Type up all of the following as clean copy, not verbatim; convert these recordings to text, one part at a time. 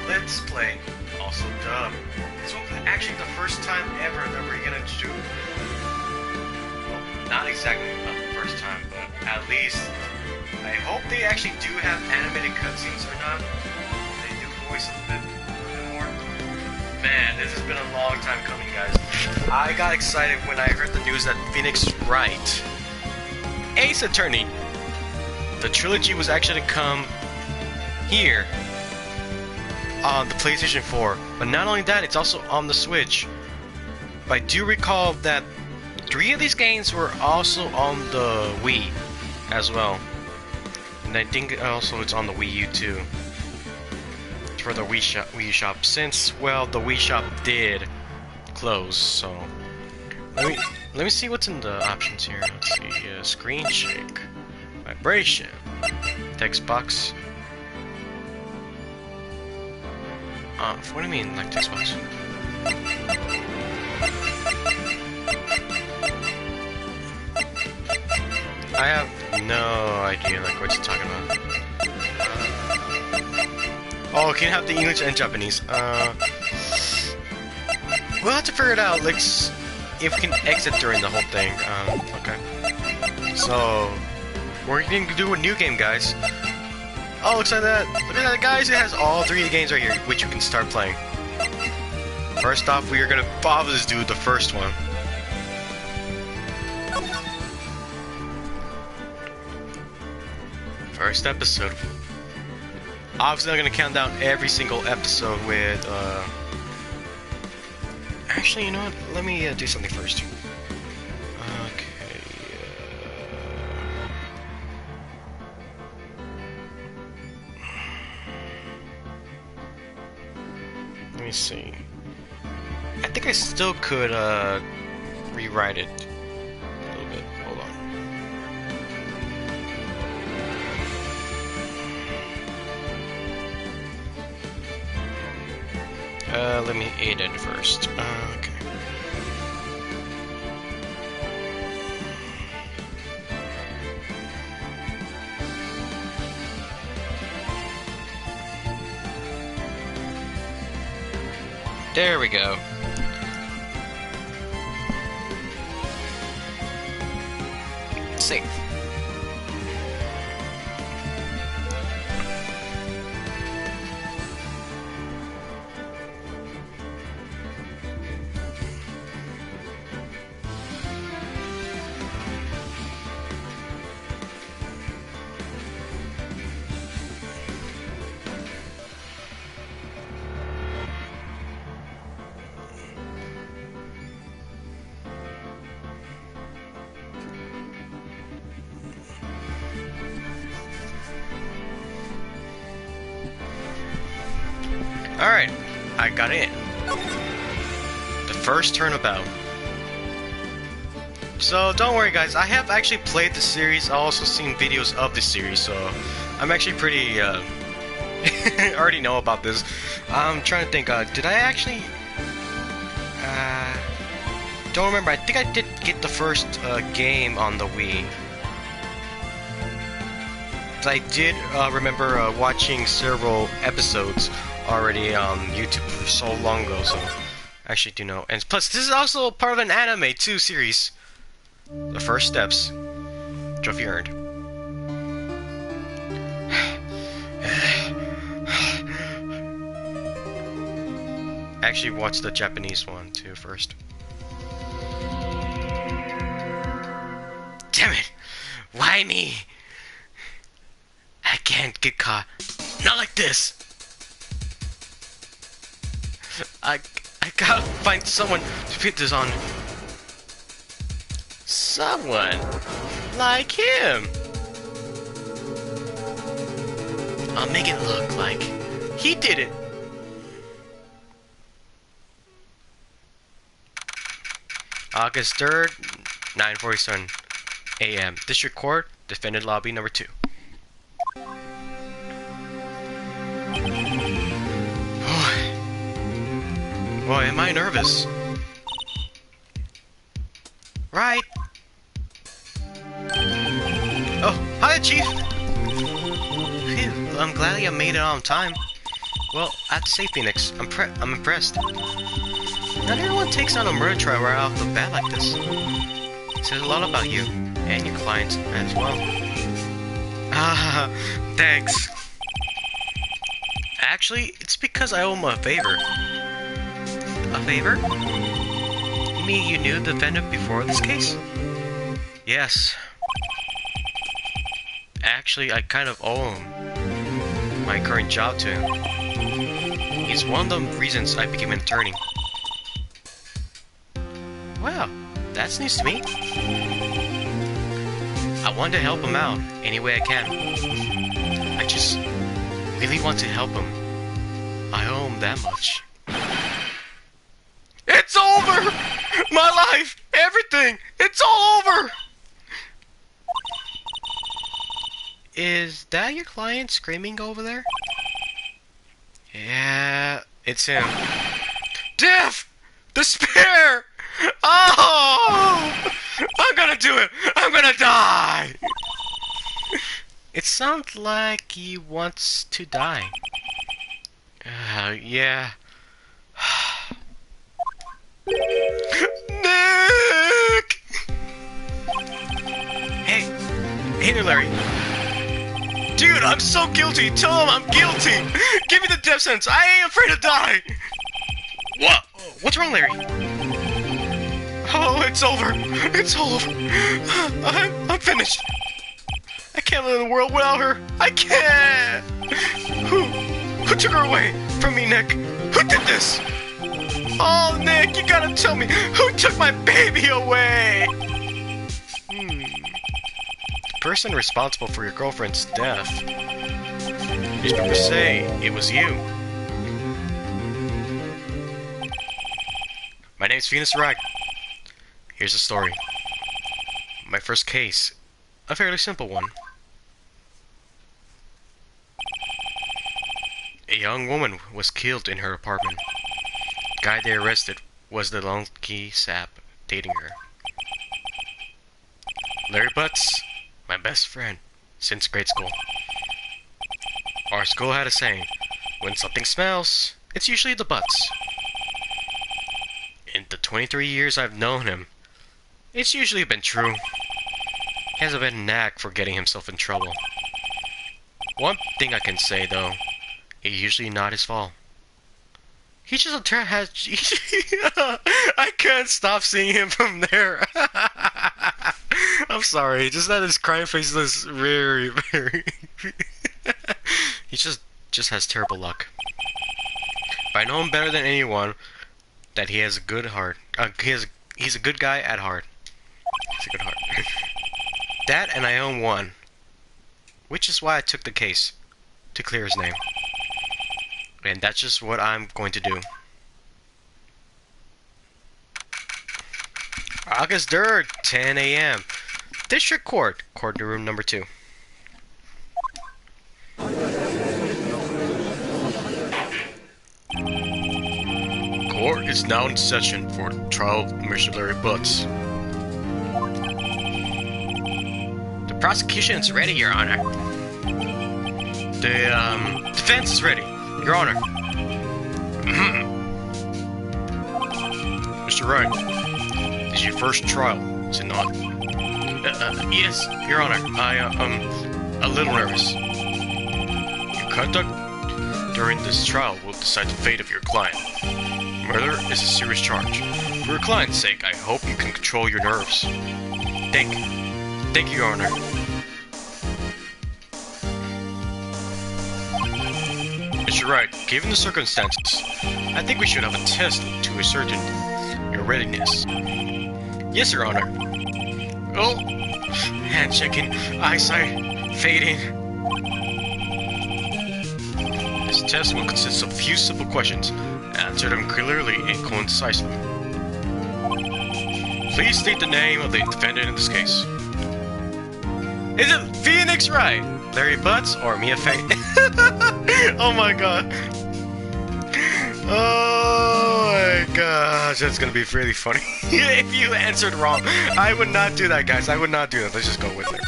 Let's Play, also dub. This was actually the first time ever that we're gonna do. Well, not exactly not the first time, but at least I hope they actually do have animated cutscenes or not. They do voice a bit more. Man, this has been a long time coming, guys. I got excited when I heard the news that Phoenix Wright, Ace Attorney, the trilogy was actually to come here on the PlayStation 4. But not only that, it's also on the Switch. But I do recall that 3 of these games were also on the Wii as well. And I think also it's on the Wii U too. For the Wii Shop, since, well, the Wii Shop did close, so let me see what's in the options here. Let's see, screen shake, vibration, text box. What do you mean, like text box? I have no idea, like, what you're talking about. Oh, can you have the English and Japanese? We'll have to figure it out. Let's, if we can exit during the whole thing. Okay. So, we're gonna do a new game, guys. Oh, looks like that. Look at that, guys. It has all 3 games right here, which you can start playing. First off, we are gonna obviously do the first one. First episode. Obviously, I'm gonna count down every single episode with, Actually, you know what? Let me do something first. Okay. Let me see. I think I still could rewrite it a little bit. Hold on. Let me edit it first. Okay. There we go. Save. Alright, I got in. The first turnabout. So don't worry, guys, I have actually played the series. I also seen videos of the series, so I'm actually pretty already know about this. I'm trying to think, did I actually don't remember. I think I did get the first game on the Wii. I did remember watching several episodes already on YouTube for so long ago, so I actually do know. And plus, this is also part of an anime too series. The First Steps. Trophy earned. Actually, watch the Japanese one too first. Damn it! Why me? I can't get caught. Not like this. I gotta find someone to put this on. Someone like him. I'll make it look like he did it. August 3rd, 9:47 a.m. District Court, Defendant Lobby number 2. Boy, am I nervous. Right. Oh, hi, Chief. Phew, I'm glad I made it on time. Well, I have to say, Phoenix, I'm impressed. Not everyone takes on a murder trial right off the bat like this. It says a lot about you, and your clients as well. Ah, thanks. Actually, it's because I owe him a favor. A favor? You mean you knew the defendant before this case? Yes. Actually, I kind of owe him my current job to him. He's one of the reasons I became an attorney. Wow, that's news to me. I want to help him out any way I can. I just really want to help him. I owe him that much. It's over! My life! Everything! It's all over! Is that your client screaming over there? Yeah, it's him. Death! Despair! Oh! I'm gonna do it! I'm gonna die! It sounds like he wants to die. Yeah. Nick! Hey there, Larry. Dude, I'm so guilty. Tell him I'm guilty. Give me the death sentence. I ain't afraid to die. What? What's wrong, Larry? Oh, it's over. It's over. I'm finished. I can't live in the world without her. I can't. Who took her away from me, Nick? Who did this? Oh, Nick, you gotta tell me. Who took my baby away? The person responsible for your girlfriend's death. Newspapers say it was you. My name's Venus Wright. Here's the story. My first case. A fairly simple one. A young woman was killed in her apartment. The guy they arrested was the lucky sap dating her. Larry Butts, my best friend since grade school. Our school had a saying, when something smells, it's usually the butts. In the 23 years I've known him, it's usually been true. He has a bad knack for getting himself in trouble. One thing I can say though, it's usually not his fault. He just has. I can't stop seeing him from there. I'm sorry, just that his crying face is very. He just has terrible luck. But I know him better than anyone. That he has a good heart. He's a good guy at heart. He's a good heart. That and I own one. Which is why I took the case. To clear his name. And that's just what I'm going to do. August 3rd, 10 a.m. District Court. Courtroom number 2. Court is now in session for the trial of Mr. Larry Butts. The prosecution is ready, Your Honor. The defense is ready, Your Honor. Mr. Wright, this is your first trial, is it not? Yes, Your Honor. I'm a little nervous. Your conduct during this trial will decide the fate of your client. Murder is a serious charge. For your client's sake, I hope you can control your nerves. Thank you, Your Honor. Mr. Wright, given the circumstances, I think we should have a test to ascertain your readiness. Yes, Your Honor. Oh, hand checking, eyesight fading. This test will consist of a few simple questions. Answer them clearly and concisely. Please state the name of the defendant in this case. Is it Phoenix Wright, Larry Butts, or Mia Fey? Oh my god. Oh my gosh, that's gonna be really funny. If you answered wrong. I would not do that, guys. I would not do that. Let's just go with Larry.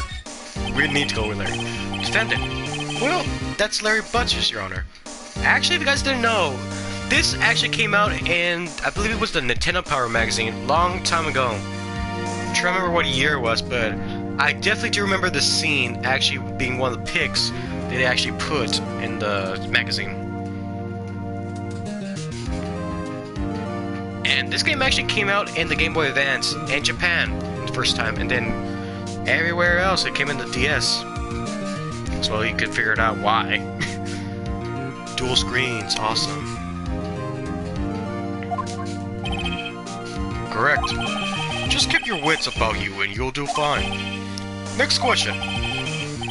We need to go with Larry. Defendant. Well, that's Larry Butts, Your Honor. Actually, if you guys didn't know, this actually came out in, I believe it was the Nintendo Power magazine, long time ago. I'm trying to remember what year it was, but I definitely do remember the scene actually being one of the pics that they actually put in the magazine. And this game actually came out in the Game Boy Advance in Japan the first time, and then everywhere else it came in the DS. So you could figure it out why. Dual screens, awesome. Correct. Just keep your wits about you and you'll do fine. Next question.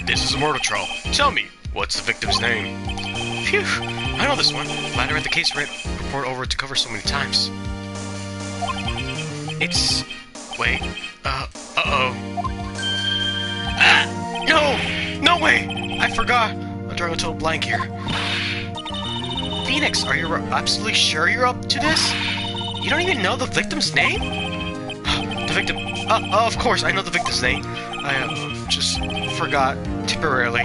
This is a murder trial. Tell me, what's the victim's name? Phew, I know this one. Glad I read the case report over to cover so many times. It's... wait, uh-oh. Ah! No! No way! I forgot! I'm drawing a total blank here. Phoenix, are you absolutely sure you're up to this? You don't even know the victim's name? The victim... of course, I know the victim's name. I, just forgot temporarily.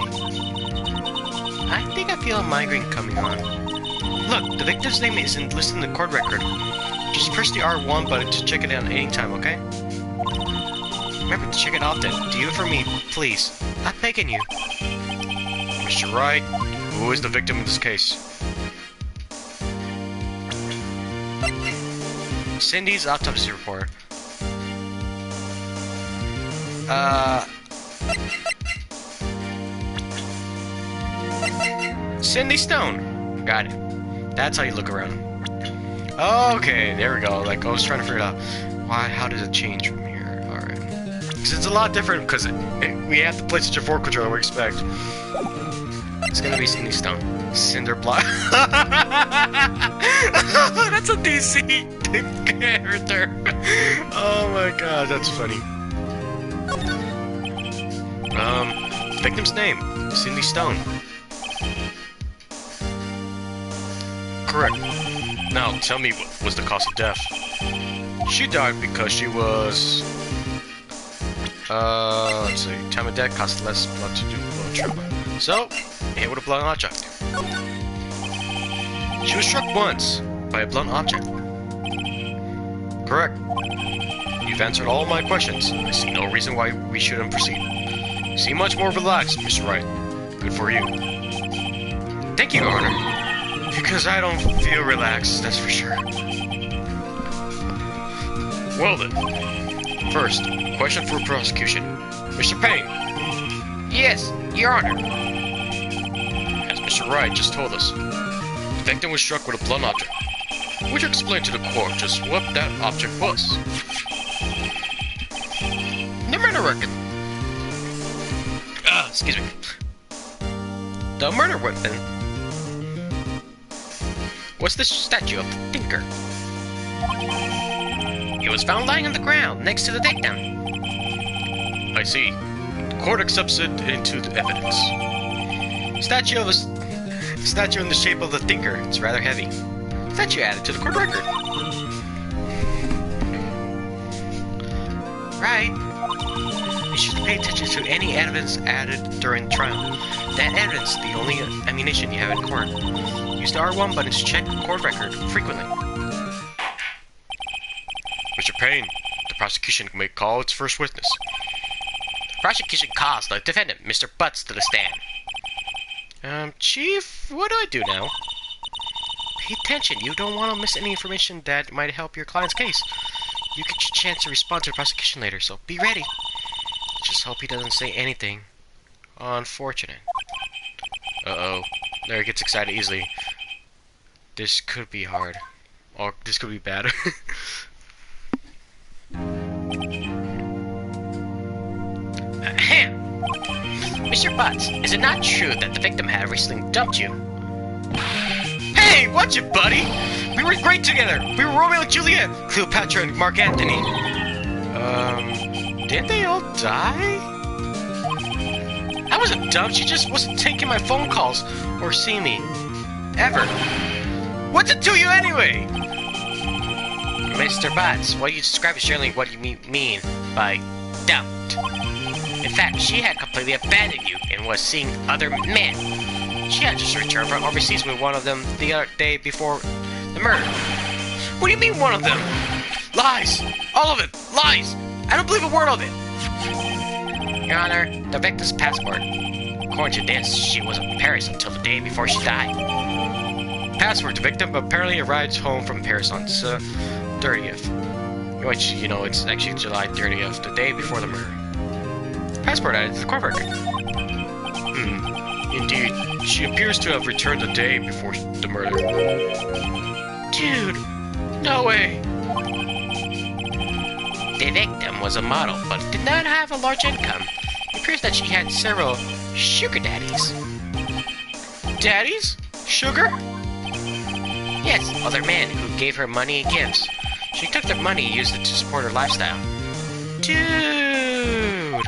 I think I feel a migraine coming on. Look, the victim's name isn't listed in the court record. Just press the R1 button to check it out anytime, okay? Remember to check it often. Do it for me, please. I'm begging you. Mr. Wright, who is the victim in this case? Cindy's autopsy report. Cindy Stone. Got it. That's how you look around. Okay, there we go. Like, I was trying to figure it out. Why? How does it change from here? Alright. Because it's a lot different, because we have the PlayStation 4 controller we expect. It's gonna be Cindy Stone. Cinder Block. That's a DC character. Oh my god, that's funny. Victim's name, Cindy Stone. Correct. Now, tell me what was the cause of death. She died because she was... let's see. Time of death cost less blood to do blood trauma. So, hit with a blunt object. She was struck once by a blunt object. Correct. You've answered all my questions. I see no reason why we shouldn't proceed. You seem much more relaxed, Mr. Wright. Good for you. Thank you, Your Honor. Because I don't feel relaxed, that's for sure. Well then. First, question for prosecution. Mr. Payne. Yes, Your Honor. As Mr. Wright just told us, the victim was struck with a blunt object. Would you explain to the court just what that object was? The murder weapon. Excuse me. The murder weapon was the statue of the Thinker. It was found lying on the ground next to the victim. I see. The court accepts it into the evidence. Statue in the shape of the Thinker. It's rather heavy. Statue added to the court record. Right. You should pay attention to any evidence added during the trial. That evidence, the only ammunition you have in court. Use the R1 button to check the court record frequently. Mr. Payne, the prosecution may call its first witness. The prosecution calls the defendant, Mr. Butts, to the stand. Chief, what do I do now? Pay attention, you don't want to miss any information that might help your client's case. You get your chance to respond to the prosecution later, so be ready. Just hope he doesn't say anything unfortunate. Uh-oh. There, he gets excited easily. This could be hard. Or this could be bad. Ahem! Mr. Butts, is it not true that the victim had recently dumped you? Hey, watch it, buddy! We were great together! We were Romeo and Juliet! Cleopatra and Mark Antony! Did they all die? I wasn't dumb, she just wasn't taking my phone calls or seeing me. Ever. What's it to you anyway? Mr. Butts, what you describe is generally what you mean by dumped. In fact, she had completely abandoned you and was seeing other men. She had just returned from overseas with one of them the other day before the murder. What do you mean one of them? Lies! All of it! Lies! I don't believe a word of it! Your Honor, the victim's passport. According to this, she was in Paris until the day before she died. Passport. The victim apparently arrived home from Paris on the 30th. Which, you know, it's actually July 30th, the day before the murder. Passport added to the court record. Indeed, she appears to have returned the day before the murder. Dude, no way. The victim was a model, but did not have a large income. It appears that she had several sugar daddies. Daddies? Sugar? Yes, other men who gave her money and gifts. She took their money and used it to support her lifestyle. Dude!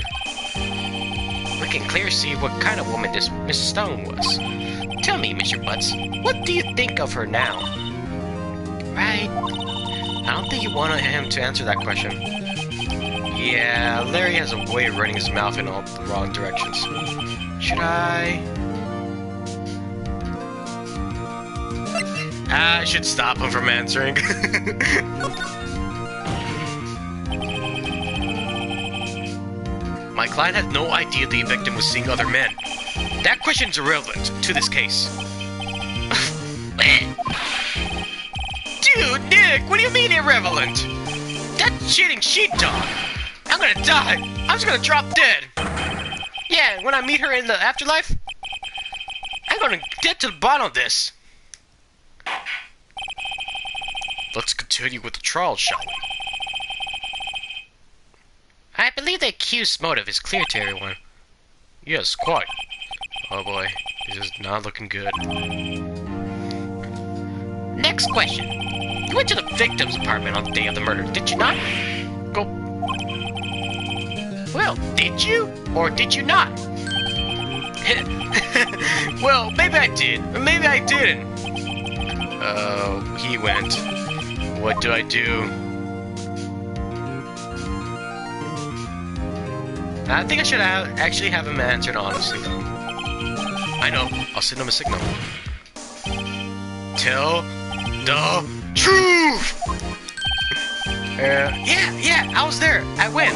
We can clearly see what kind of woman this Miss Stone was. Tell me, Mr. Butts, what do you think of her now? Right? I don't think you wanted him to answer that question. Yeah, Larry has a way of running his mouth in all the wrong directions. Should I should stop him from answering. My client had no idea the victim was seeing other men. That question's irrelevant to this case. Dude, Nick, what do you mean irrelevant? That cheating sheepdog. I'm gonna die. I'm just gonna drop dead. Yeah, when I meet her in the afterlife, I'm gonna get to the bottom of this. Let's continue with the trial, shall we? I believe the accused's motive is clear to everyone. Yes, quite. Oh boy, this is not looking good. Next question. You went to the victim's apartment on the day of the murder, did you not? Go. Well, did you? Or did you not? Well, maybe I did, or maybe I didn't. Oh, he went. What do I do? I think I should actually have him answered honestly. I know. I'll send him a signal. Tell the truth! Yeah, I was there. I win.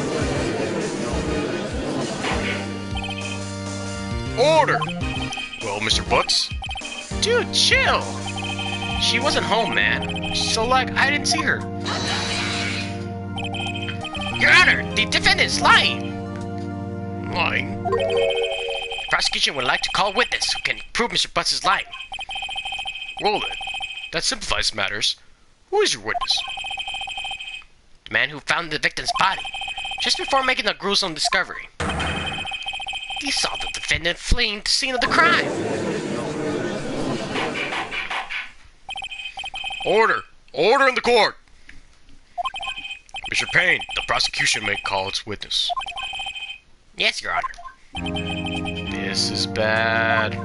Order! Well, Mr. Butts? Dude, chill! She wasn't home, man. So, like, I didn't see her. Your Honor, the defendant's lying! Lying? The prosecution would like to call a witness who can prove Mr. Butts is lying. Well then, that simplifies matters. Who is your witness? The man who found the victim's body, just before making the gruesome discovery. He saw the defendant fleeing the scene of the crime. Order! Order in the court! Mr. Payne, the prosecution may call its witness. Yes, Your Honor. This is bad.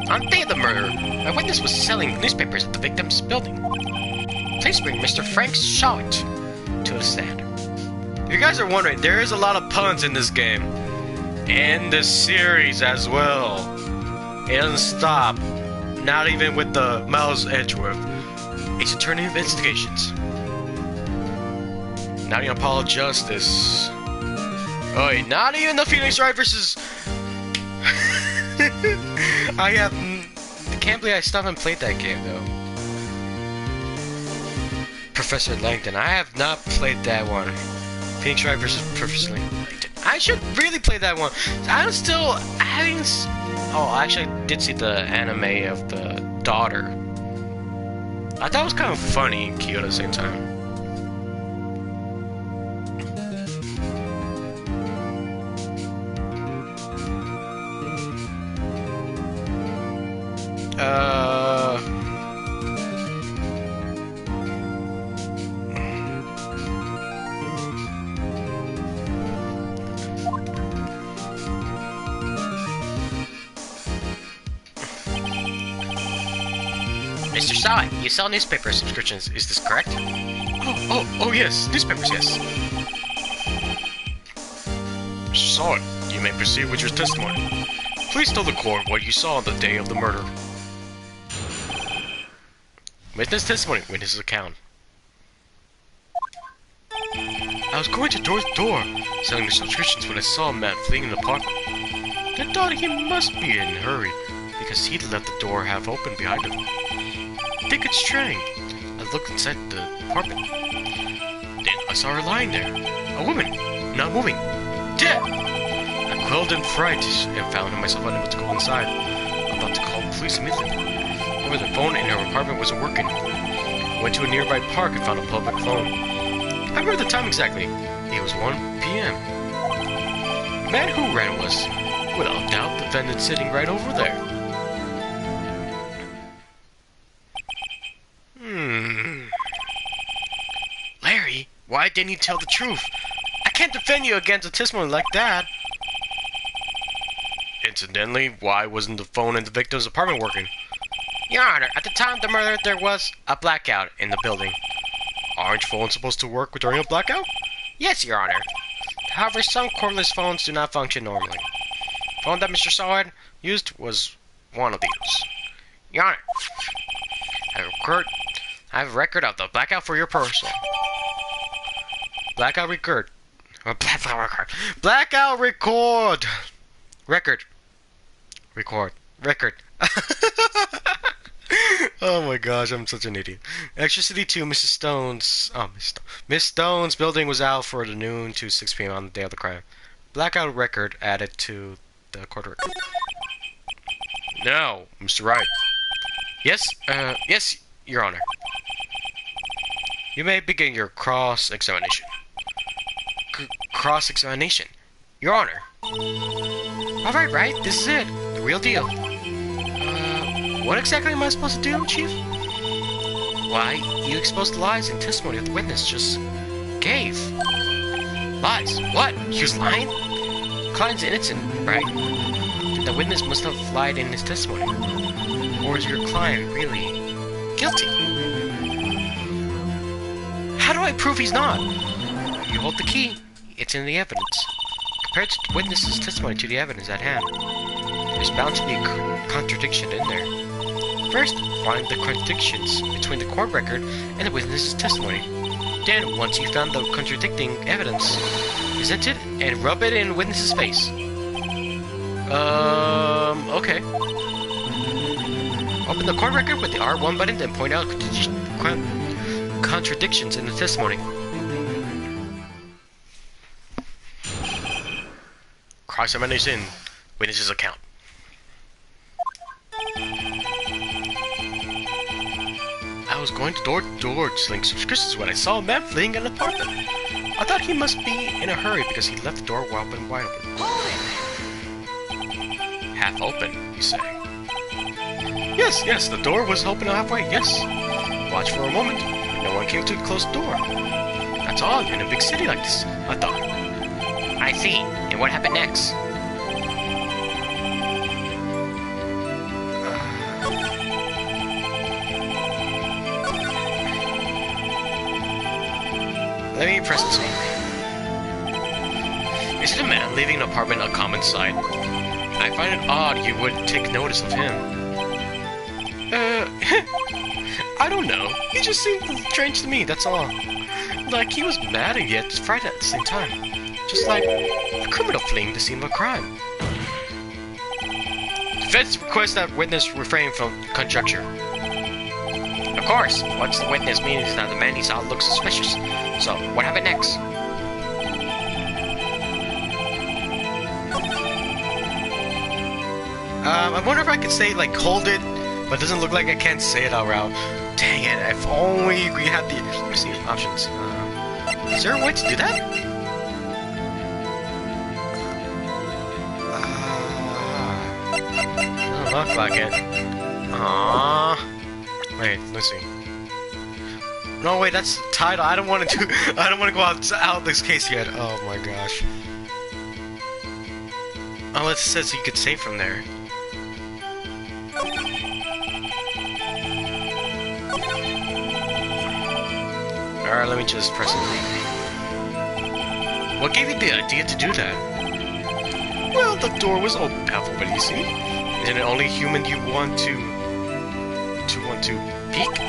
On the day of the murder, a witness was selling newspapers at the victim's building. Please bring Mr. Frank Shawit to the stand. If you guys are wondering, there is a lot of puns in this game. In this series as well. It doesn't stop. Not even with the Miles Edgeworth. Ace Attorney Investigations. Not even Apollo Justice. Oh wait, not even the Phoenix Wright versus... I can't believe I still haven't played that game though. Professor Langdon. I have not played that one. Phoenix Wright versus Professor Langdon. I should really play that one. I'm still having... Oh, actually I did see the anime of the daughter. I thought it was kind of funny and cute at the same time. Mr. Sawit, you sell newspaper subscriptions, is this correct? Oh yes, newspapers, yes. Mr. Sawit, you may proceed with your testimony. Please tell the court what you saw on the day of the murder. Witness testimony. Witness's account. I was going to door to door, selling the subscriptions when I saw a man fleeing in the apartment. I thought he must be in a hurry, because he'd left the door half open behind him. I think it's strange. I looked inside the apartment. Then I saw her lying there. A woman, not moving. Dead! I quelled in fright and found myself unable to go inside. I thought to call the police immediately. However, the phone in her apartment wasn't working. I went to a nearby park and found a public phone. I remember the time exactly. It was 1 p.m. The man who ran was, without doubt, the defendant sitting right over there. Larry, why didn't you tell the truth? I can't defend you against a testimony like that. Incidentally, why wasn't the phone in the victim's apartment working? Your Honor, at the time of the murder, there was a blackout in the building. Aren't phones supposed to work during a blackout? Yes, Your Honor. However, some cordless phones do not function normally. The phone that Mr. Sawad used was one of these. Your Honor, I have a record of the blackout for your personal. Blackout record. Blackout record. Record. Oh my gosh, I'm such an idiot. Electricity to Mrs. Stone's... Oh, Miss Stone's building was out for the noon to 6 p.m. on the day of the crime. Blackout record added to the court record. Now, Mr. Wright. Yes, yes, Your Honor. You may begin your cross-examination. Cross-examination. Your Honor. Alright, Wright, this is it. The real deal. What exactly am I supposed to do, Chief? Why, you exposed the lies and testimony of the witness just gave. Lies? What? He was lying? Client's innocent, right? The witness must have lied in his testimony. Or is your client really guilty? How do I prove he's not? You hold the key. It's in the evidence. Compare the witness's testimony to the evidence at hand. There's bound to be a contradiction in there. First, find the contradictions between the court record and the witness's testimony. Then, once you found the contradicting evidence, present it and rub it in the witness's face. Okay. Open the court record with the R1 button, then point out contradictions in the testimony. Cross-examination, witness's account. I was going door to door selling subscriptions when I saw a man fleeing an apartment. I thought he must be in a hurry because he left the door wide open. Half open, you say? Yes, the door was open halfway, yes. Watch for a moment. No one came to the closed door. That's odd in a big city like this, I thought. I see. And what happened next? Let me press this one. Is it a man leaving an apartment a common sight? I find it odd you would take notice of him. I don't know. He just seemed strange to me, that's all. Like he was mad and yet frightened at the same time. Just like a criminal fleeing the scene of a crime. Defense requests that witness refrain from conjecture. Of course, what the witness means is that the man he saw looks suspicious. So, what happened next? I wonder if I could say, like, hold it, but it doesn't look like I can't say it out loud. Dang it, if only we had the... Let me see, options. Is there a way to do that? Doesn't look like it. Wait, let's see. No, wait, that's the title. I don't want to go out this case yet. Oh my gosh. Oh, it says you could save from there. Alright, let me just press it. What gave you the idea to do that? Well, the door was open, what do you see? Isn't it only human you want to peek?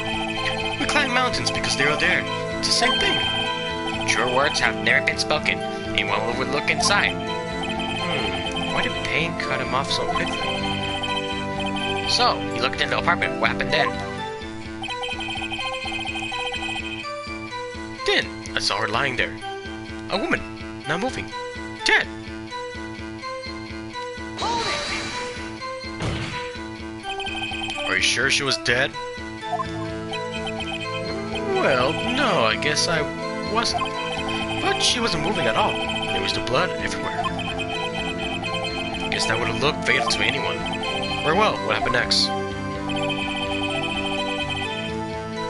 We climb mountains because they are there. It's the same thing. True words have never been spoken. Anyone would look inside. Why did pain cut him off so quickly? So, you looked in the apartment. What happened then? Then, I saw her lying there. A woman, not moving. Dead. Are you sure she was dead? Well, no, I guess I wasn't. But she wasn't moving at all. There was the blood everywhere. Guess that would have looked fatal to anyone. Very well, what happened next?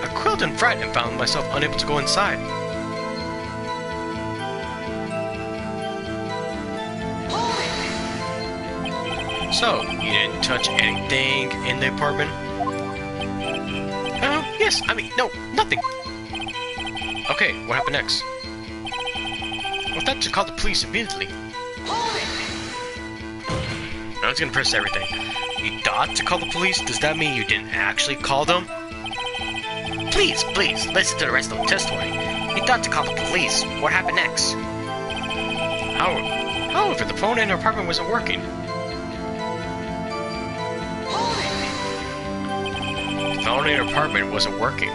I quilled in fright and found myself unable to go inside. So, you didn't touch anything in the apartment? Yes, no, nothing. Okay, what happened next? I thought to call the police immediately. I was gonna press everything. You thought to call the police? Does that mean you didn't actually call them? Please, listen to the rest of the testimony. You thought to call the police. What happened next? However, the phone in her apartment wasn't working. The phone in her apartment wasn't working.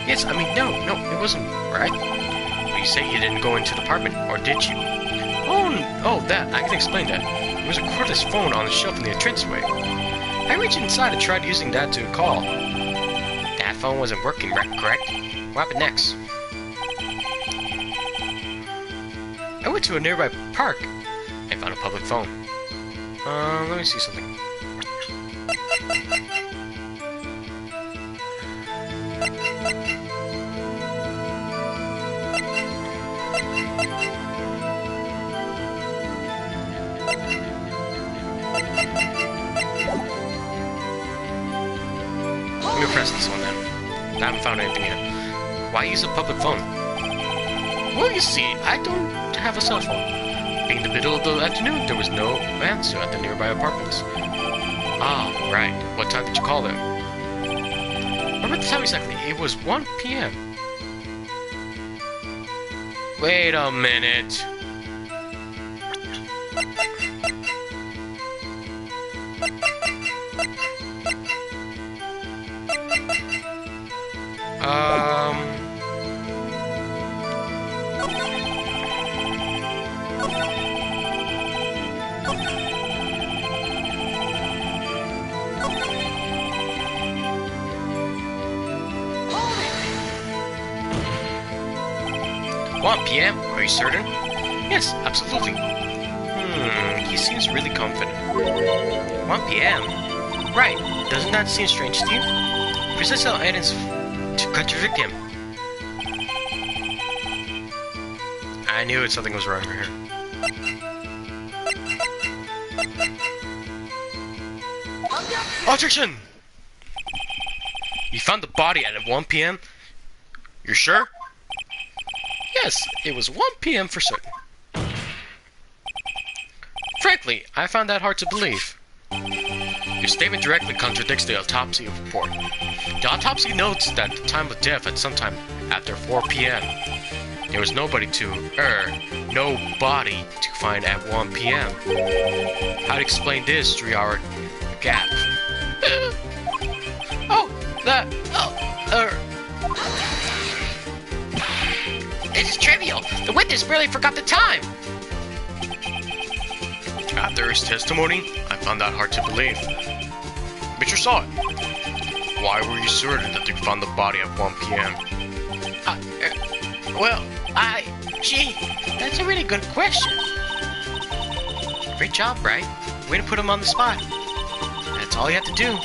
Yes, no, it wasn't, right? Well, you say you didn't go into the apartment, or did you? Oh, that, I can explain that. There was a cordless phone on the shelf in the entranceway. I reached inside and tried using that to call. That phone wasn't working, right, correct? What happened next? I went to a nearby park and found a public phone. Let me see something. Let me press this one then. I haven't found anything yet. Why use a public phone? Well, you see, I don't have a cell phone. Being the middle of the afternoon, there was no answer at the nearby apartments. Ah, right. What time did you call them? Remember the time exactly? It was 1 p.m. Wait a minute. PM? Are you certain? Yes, absolutely. He seems really confident. 1 PM? Right, doesn't that seem strange to you? Precisely how evidence to contradict him. I knew something was wrong here. Objection! You found the body at 1 PM? You're sure? Yes, it was 1 PM for certain. Frankly, I found that hard to believe. Your statement directly contradicts the autopsy report. The autopsy notes that the time of death at sometime after 4 PM. There was no body to find at 1 PM. How to explain this 3-hour gap? This is trivial. The witness barely forgot the time. After his testimony, I found that hard to believe. But you saw it. Why were you certain that you found the body at 1 PM? Gee, that's a really good question. Great job, Wright. Way to put him on the spot. That's all you have to do.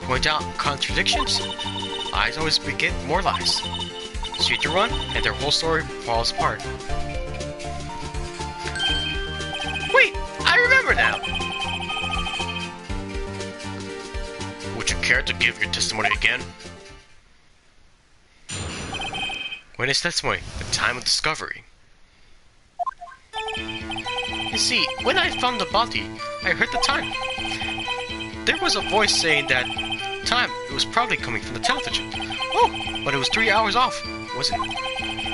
Point out contradictions. Lies always beget more lies. Shoot your one, and their whole story falls apart. Wait, I remember now! Would you care to give your testimony again? Witness testimony, the time of discovery. You see, when I found the body, I heard the time. There was a voice saying that time, it was probably coming from the television. Oh, but it was 3 hours off, wasn't it?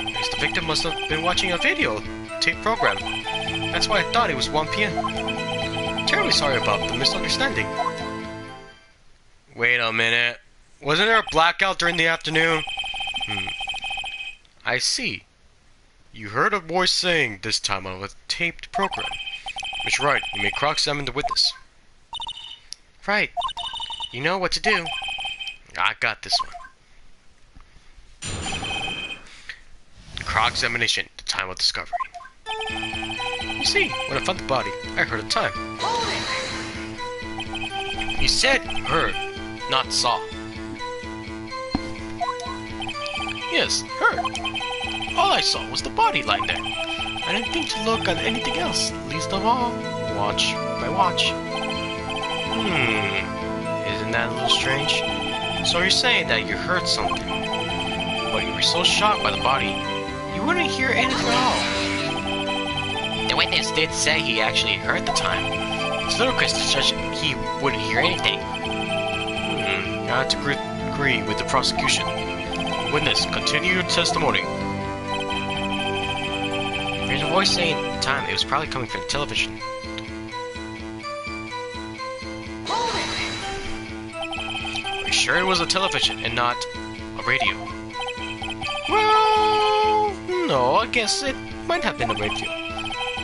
Because the victim must have been watching a video tape program. That's why I thought it was 1 p.m. Terribly sorry about the misunderstanding. Wait a minute. Wasn't there a blackout during the afternoon? I see. You heard a voice saying this time on a taped program. Mr. Wright, you may cross-examine the witness. Right. You know what to do. I got this one. Cross-examination, the time of discovery. You see, when I found the body, I heard a time. You said heard, not saw. Yes, heard. All I saw was the body lying there. I didn't think to look at anything else, least of all, watch my watch. Isn't that a little strange? So you're saying that you heard something, but you were so shocked by the body, you wouldn't hear anything at all. The witness did say he actually heard the time. It's ludicrous to judge he wouldn't hear anything. I have to agree with the prosecution. Witness, continue your testimony. There's a voice saying time. It was probably coming from the television. Are you sure it was a television and not a radio? Well, no, I guess it might have been a radio.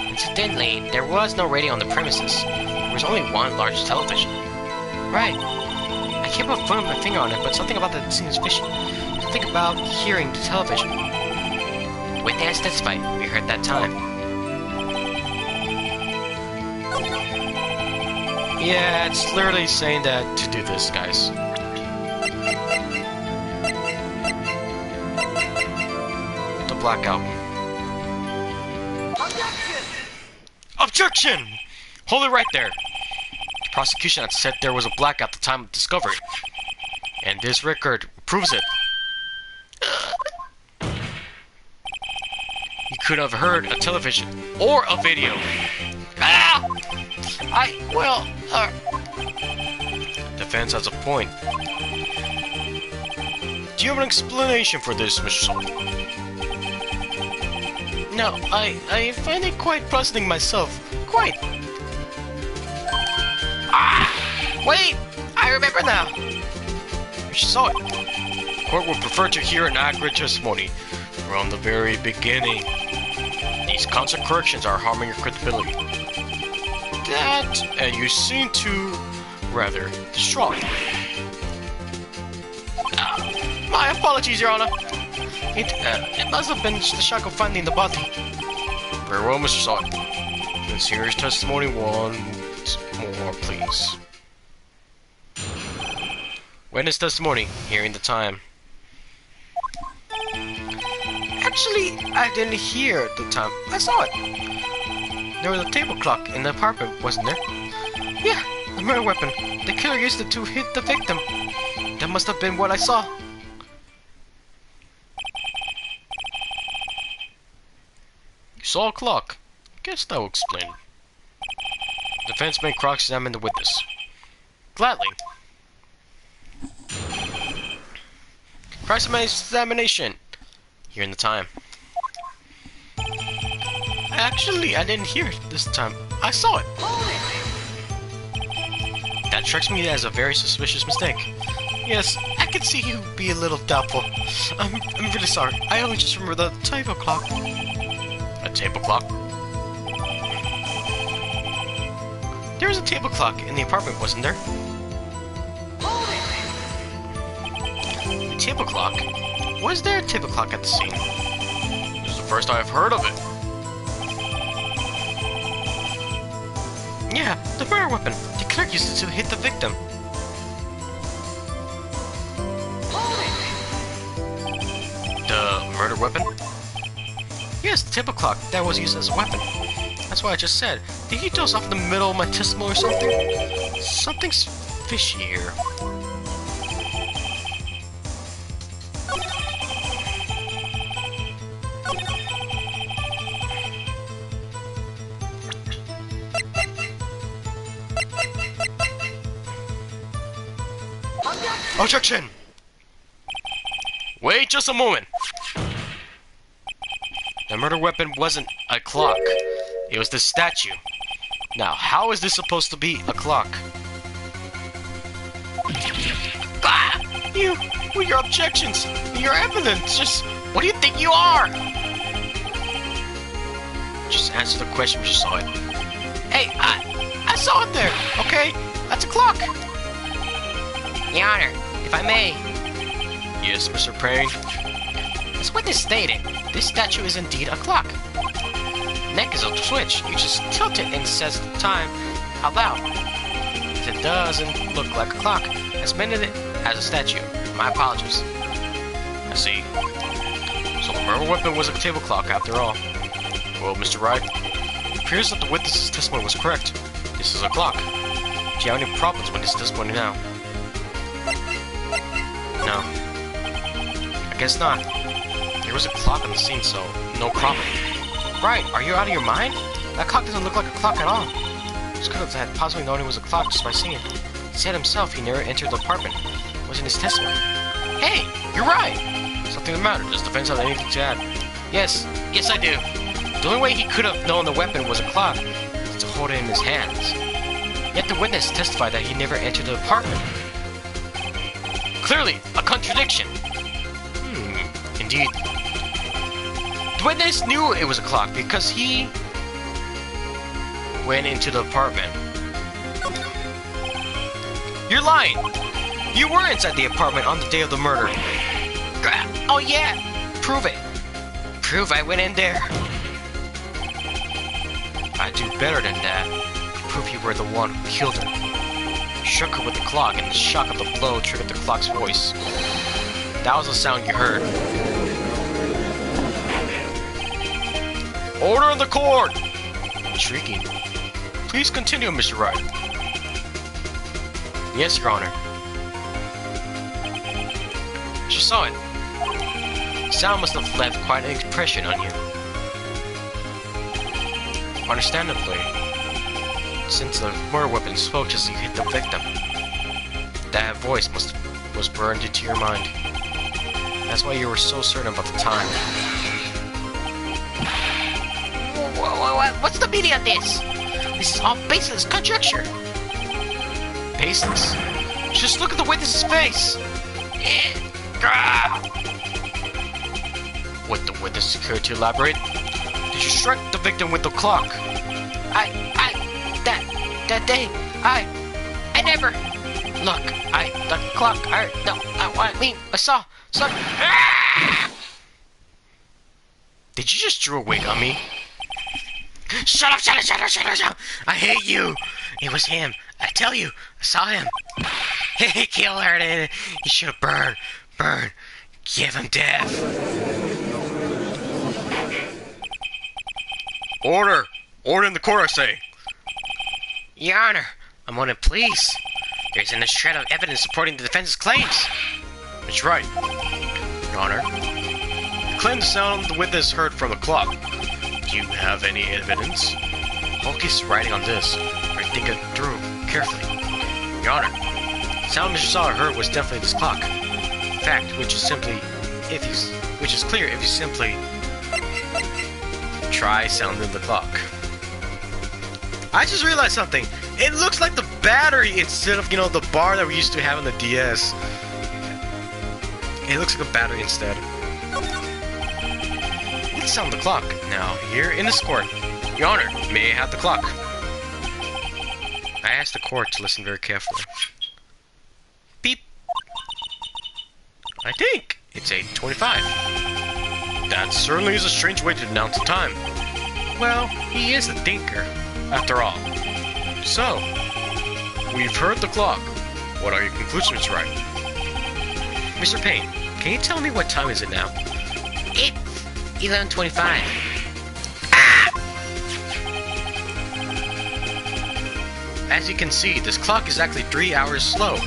Incidentally, there was no radio on the premises. There was only one large television. Right. I kept on putting my finger on it, but something about that seems fishy. Something about hearing the television. Witness testified. We heard that time. Yeah, it's literally saying that to do this, guys. The blackout. Objection! Objection! Hold it right there. The prosecution had said there was a blackout at the time of discovery. And this record proves it. You could have heard a television or a video. Defense has a point. Do you have an explanation for this, Mr. Salt? No, I find it quite puzzling myself. Quite. Wait! I remember now. You saw it. The court would prefer to hear an accurate testimony from the very beginning. These constant corrections are harming your credibility. And you seem to rather distraught. My apologies, Your Honor. It must have been the shock of finding the body. Very well, Mr. Salt. Let's hear his testimony once more, please. Witness testimony, hearing the time. Actually, I didn't hear the time. I saw it. There was a table clock in the apartment, wasn't there? Yeah, the murder weapon. The killer used it to hit the victim. That must have been what I saw. You saw a clock. Guess that will explain. Defense may cross-examine the witness. Gladly. Cross-examination. Hearing the time. Actually, I didn't hear it this time. I saw it. That strikes me as a very suspicious mistake. Yes, I can see you be a little doubtful. I'm really sorry. I only just remember the table clock. A table clock? There was a table clock in the apartment, wasn't there? A table clock? Was there a table clock at the scene? This is the first I've heard of it. Yeah, the murder weapon. The killer used it to hit the victim. The murder weapon? Yes, the table clock. That was used as a weapon. That's what I just said. Did you doze off in the middle of my testimony or something? Something's fishy here. Objection! Wait just a moment. The murder weapon wasn't a clock. It was the statue. Now, how is this supposed to be a clock? Ah! You, with your objections, your evidence, just what do you think you are? Just answer the question when you saw it. Hey, I saw it there, okay? That's a clock. Your Honor, if I may. Yes, Mr. Payne. As witness stated, this statue is indeed a clock. Neck is a switch. You just tilt it and it says the time out loud. If it doesn't look like a clock, it's meant it as a statue. My apologies. I see. So the murder weapon was a table clock after all. Well, Mr. Wright, it appears that the witness's testimony was correct. This is a clock. Do you have any problems with this testimony now? No. I guess not. There was a clock on the scene, so no problem. Right, are you out of your mind? That clock doesn't look like a clock at all. Just could have had possibly known it was a clock just by seeing it. He said himself he never entered the apartment. It was in his testimony. Hey, you're right! Something the matter, does the defense have anything to add? Yes I do. The only way he could have known the weapon was a clock is to hold it in his hands. Yet the witness testified that he never entered the apartment. Clearly, a contradiction. Indeed. The witness knew it was a clock because he went into the apartment. You're lying! You were inside the apartment on the day of the murder. Oh yeah! Prove it! Prove I went in there. I'd do better than that. Prove you were the one who killed her. You shook her with the clock, and the shock of the blow triggered the clock's voice. That was the sound you heard. Order in the court! Intriguing. Please continue, Mr. Wright. Yes, Your Honor. She saw it. Sound must have left quite an impression on you. Understandably, since the murder weapon spoke just as you hit the victim, that voice was burned into your mind. That's why you were so certain about the time. What's the meaning of this? This is all baseless conjecture. Baseless? Just look at the witness's face. Would the witness care to elaborate? Did you strike the victim with the clock? That day, I never. Look, the clock, I saw some. Did you just draw a wig on me? Shut up! I hate you! It was him. I tell you, I saw him. He killed her, and he should have burned. Give him death. Order in the court, I say. Your Honor, I'm on it, please. There isn't a shred of evidence supporting the defense's claims. It's right. Your Honor, you claim the sound the witness heard from the clock. Do you have any evidence? Hulky's writing on this. Or think it through carefully. Your Honor, the sound Mr. Sawyer heard was definitely this clock. Fact, which is clear if you simply try sounding the clock. I just realized something. It looks like the battery instead of, the bar that we used to have on the DS. It looks like a battery instead. Let's sound the clock. Now, here in this court. Your Honor, may I have the clock? I asked the court to listen very carefully. Beep. I think it's 8:25. That certainly is a strange way to announce the time. Well, he is a thinker, after all. So, we've heard the clock. What are your conclusions, Wright? Mr. Payne, can you tell me what time is it now? It's 11:25. As you can see, this clock is actually 3 hours slow.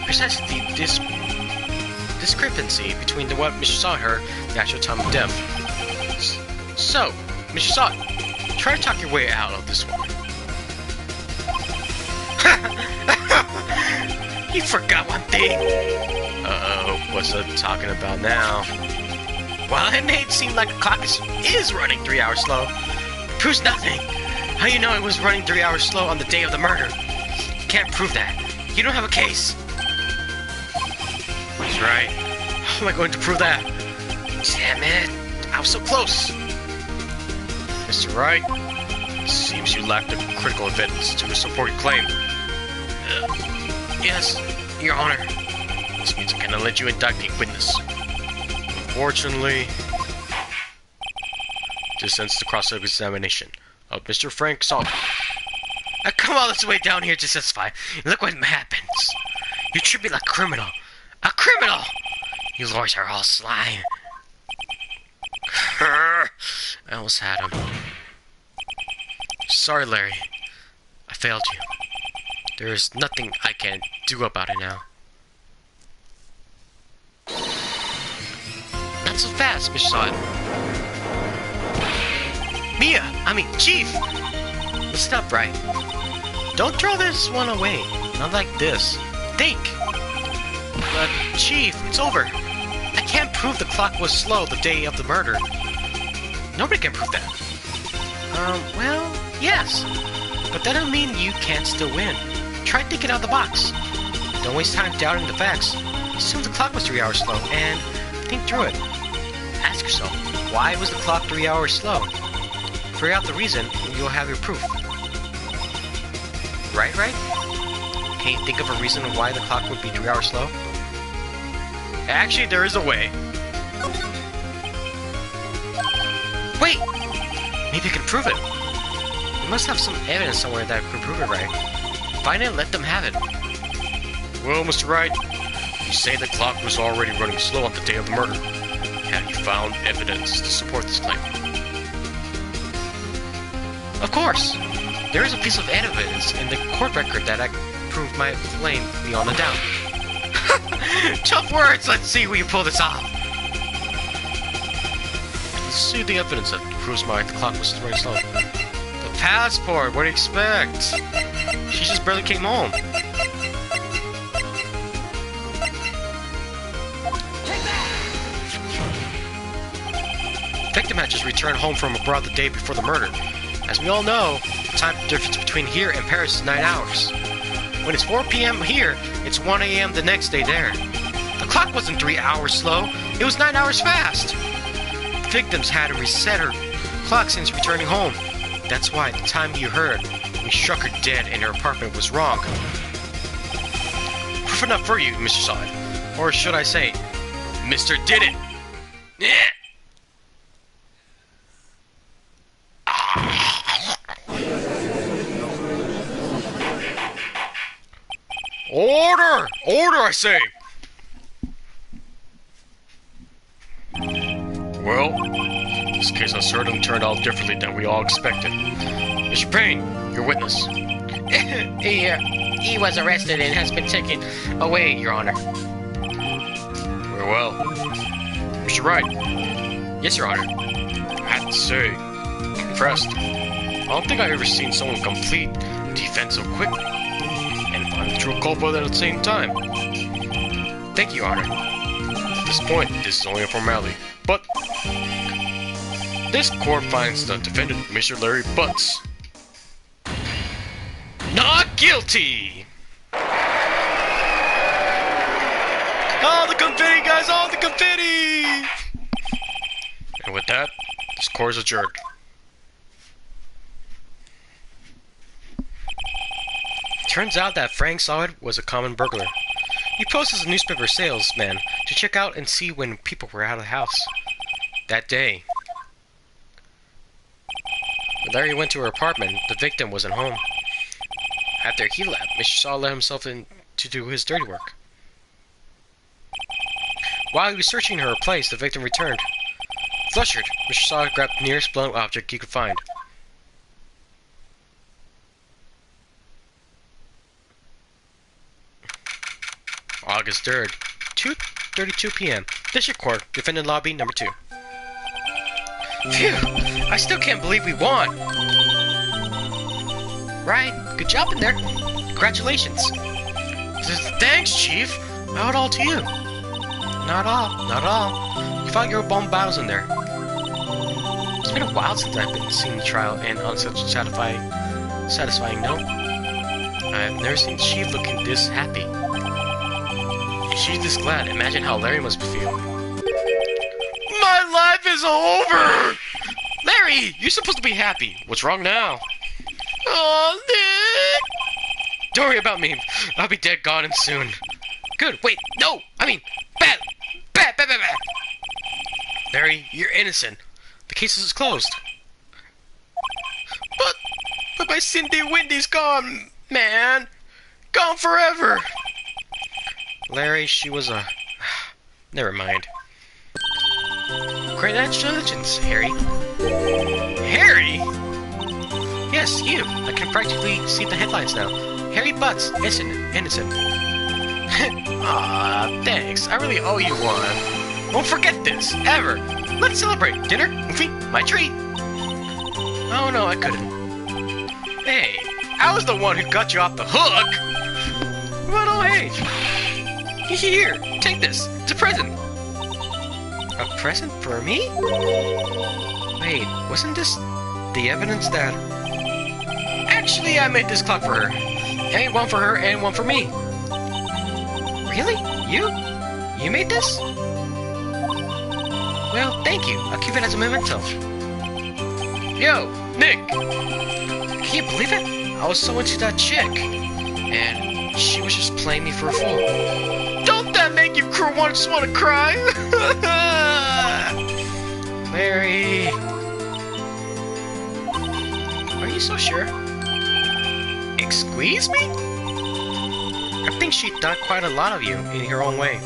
Precisely this discrepancy between what Mr. Saw heard and the actual time of death. So, Mr. Saw, try to talk your way out of this one. You forgot one thing. Uh-oh, what's it talking about now? While it may seem like a clock is running 3 hours slow, it proves nothing. How you know it was running 3 hours slow on the day of the murder? You can't prove that. You don't have a case. That's right. How am I going to prove that? Damn it. I was so close. Mr. Wright, it seems you lack the critical evidence to support your claim. Yes, Your Honor. This means I cannot let you indict a witness. Unfortunately, this ends the cross-examination of Mr. Frank Salt. I come all this way down here to testify. Look what happens. You treat me like a criminal. A criminal! You lawyers are all slime. I almost had him. Sorry, Larry. I failed you. There is nothing I can do about it now. Not so fast, Mr. Salt. Chief! Listen up, Wright. Don't throw this one away. Not like this. Think! But, Chief, it's over. I can't prove the clock was slow the day of the murder. Nobody can prove that. Well, yes. But that doesn't mean you can't still win. Try thinking out of the box. Don't waste time doubting the facts. Assume the clock was 3 hours slow, and think through it. Ask yourself, why was the clock 3 hours slow? Figure out the reason, and you'll have your proof. Right? Can you think of a reason why the clock would be 3 hours slow? Actually, there is a way. Wait! Maybe I can prove it. You must have some evidence somewhere that could prove it, right? Find it and let them have it. Well, Mr. Wright, you say the clock was already running slow on the day of the murder. Have you found evidence to support this claim? Of course! There is a piece of evidence in the court record that I proved my claim beyond a doubt. Tough words! Let's see will you pull this off! Let's see the evidence that proves the clock was running slow. The passport! What do you expect? She just barely came home. Victim had just returned home from abroad the day before the murder. As we all know, the time difference between here and Paris is 9 hours. When it's 4 p.m. here, it's 1 a.m. the next day there. The clock wasn't 3 hours slow, it was 9 hours fast. The victims had to reset her clock since returning home. That's why the time you heard we struck her dead in her apartment was wrong. Proof enough for you, Mr. Sod. Or should I say, Mr. Did It. Yeah. Order! Order, I say! Well, this case has certainly turned out differently than we all expected. Mr. Payne, your witness. He was arrested and has been taken away, Your Honor. Very well. Mr. Wright. Yes, Your Honor. I have to say, I'm impressed. I don't think I've ever seen someone complete defense so quickly. And find the true culprit at the same time. Thank you, Your Honor. At this point, this is only a formality, but this court finds the defendant, Mr. Larry Butts, not guilty! All the confetti, guys! All the confetti! And with that, this court is adjourned. Turns out that Frank Solid was a common burglar. He posed as a newspaper salesman to check out and see when people were out of the house. That day, when Larry went to her apartment, the victim wasn't home. After he left, Mr. Saw let himself in to do his dirty work. While he was searching her place, the victim returned. Flustered, Mr. Saw grabbed the nearest blunt object he could find. August 3rd, 2:32 p.m. District Court, Defendant Lobby Number 2. Phew! I still can't believe we won! Right, good job in there. Congratulations. Thanks, Chief. I owe it all to you. Not all. You fought your own battles in there. It's been a while since I've been seeing the trial, and on such a satisfying note, I've never seen Chief looking this happy. She's this glad. Imagine how Larry must feel. My life is over! Larry, you're supposed to be happy. What's wrong now? Oh, Nick! Don't worry about me. I'll be dead, gone, and soon. Good. Wait, no! I mean, bad! Larry, you're innocent. The case is closed. But my Cindy Wendy's gone, man. Gone forever. Larry, she was a... Never mind. Congratulations, Harry. Harry? Yes, you. I can practically see the headlines now. Harry Butts, innocent. Aw, thanks. I really owe you one. Won't forget this, ever. Let's celebrate. Dinner, movie, my treat. Oh no, I couldn't. Hey, I was the one who got you off the hook. But oh hey. Here, take this. It's a present. A present for me? Wait, wasn't this the evidence that... Actually, I made this clock for her. And one for her and one for me. Really? You? You made this? Well, thank you. I'll keep it as a memento. Yo, Nick! Can you believe it? I was so into that chick. And she was just playing me for a fool. Don't that make you just want to cry? Larry... Are you so sure? Squeeze me? I think she thought quite a lot of you in her own way.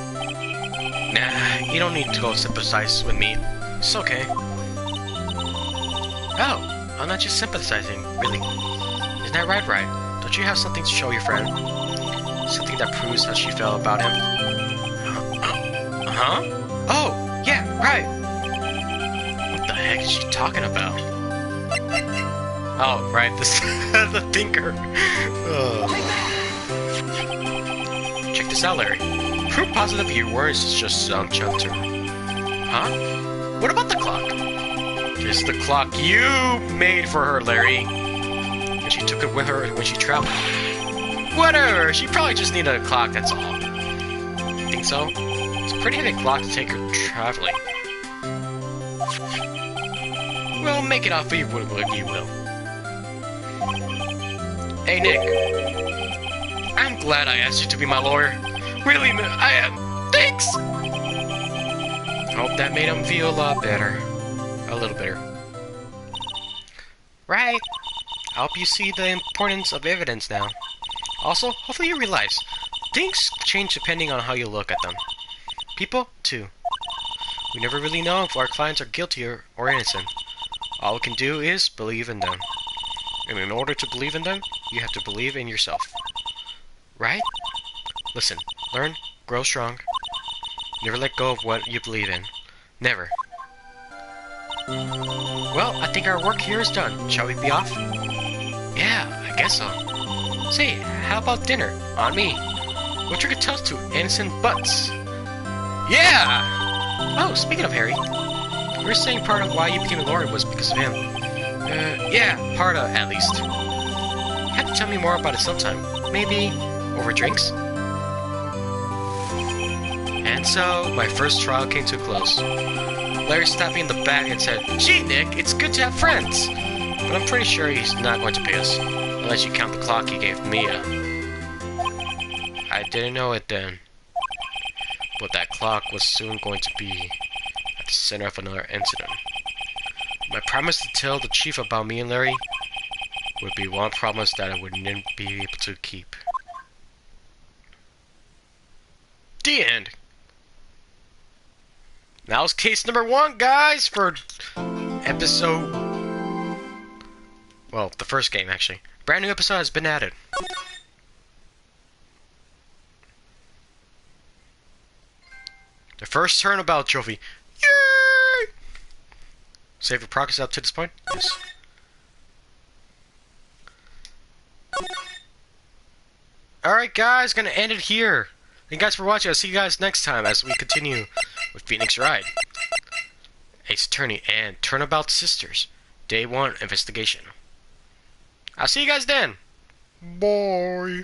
Nah, you don't need to go sympathize with me. It's okay. Oh, I'm not just sympathizing, really. Isn't that right, Wright? Don't you have something to show your friend? Something that proves how she felt about him? Huh? Oh, yeah, right. What the heck is she talking about? Oh, right, this the thinker. Check this out, Larry. Proof positive you weren't just some chunter. Huh? What about the clock? It's the clock you made for her, Larry. And she took it with her when she traveled. Whatever, she probably just needed a clock, that's all. Think so? It's a pretty heavy clock to take her traveling. Well, make it off if you will. Hey, Nick. I'm glad I asked you to be my lawyer. Really, I am. Thanks! Hope that made him feel a lot better. A little better. Right. I hope you see the importance of evidence now. Also, hopefully you realize things change depending on how you look at them. People, too. We never really know if our clients are guilty or innocent. All we can do is believe in them. And in order to believe in them, you have to believe in yourself. Right? Listen, learn, grow strong. Never let go of what you believe in. Never. Well, I think our work here is done. Shall we be off? Yeah, I guess so. Say, how about dinner? On me. We'll treat a toast to innocent butts. Yeah! Oh, speaking of Harry, you were saying part of why you became a lawyer was because of him. Yeah, part of, at least. You have to tell me more about it sometime. Maybe over drinks? And so, my first trial came to a close. Larry stabbed me in the back and said, "Gee, Nick, it's good to have friends." But I'm pretty sure he's not going to pay us, unless you count the clock he gave Mia. I didn't know it then. But that clock was soon going to be at the center of another incident. My promise to tell the chief about me and Larry would be one promise that I wouldn't be able to keep. The end. That was case number 1, guys, for episode... Well, the first game, actually. Brand new episode has been added. The first turnabout trophy. Yay! Save your progress up to this point? Yes. Alright, guys, gonna end it here. Thank you guys for watching. I'll see you guys next time as we continue with Phoenix Wright, Ace Attorney, and Turnabout Sisters. Day 1 investigation. I'll see you guys then. Bye.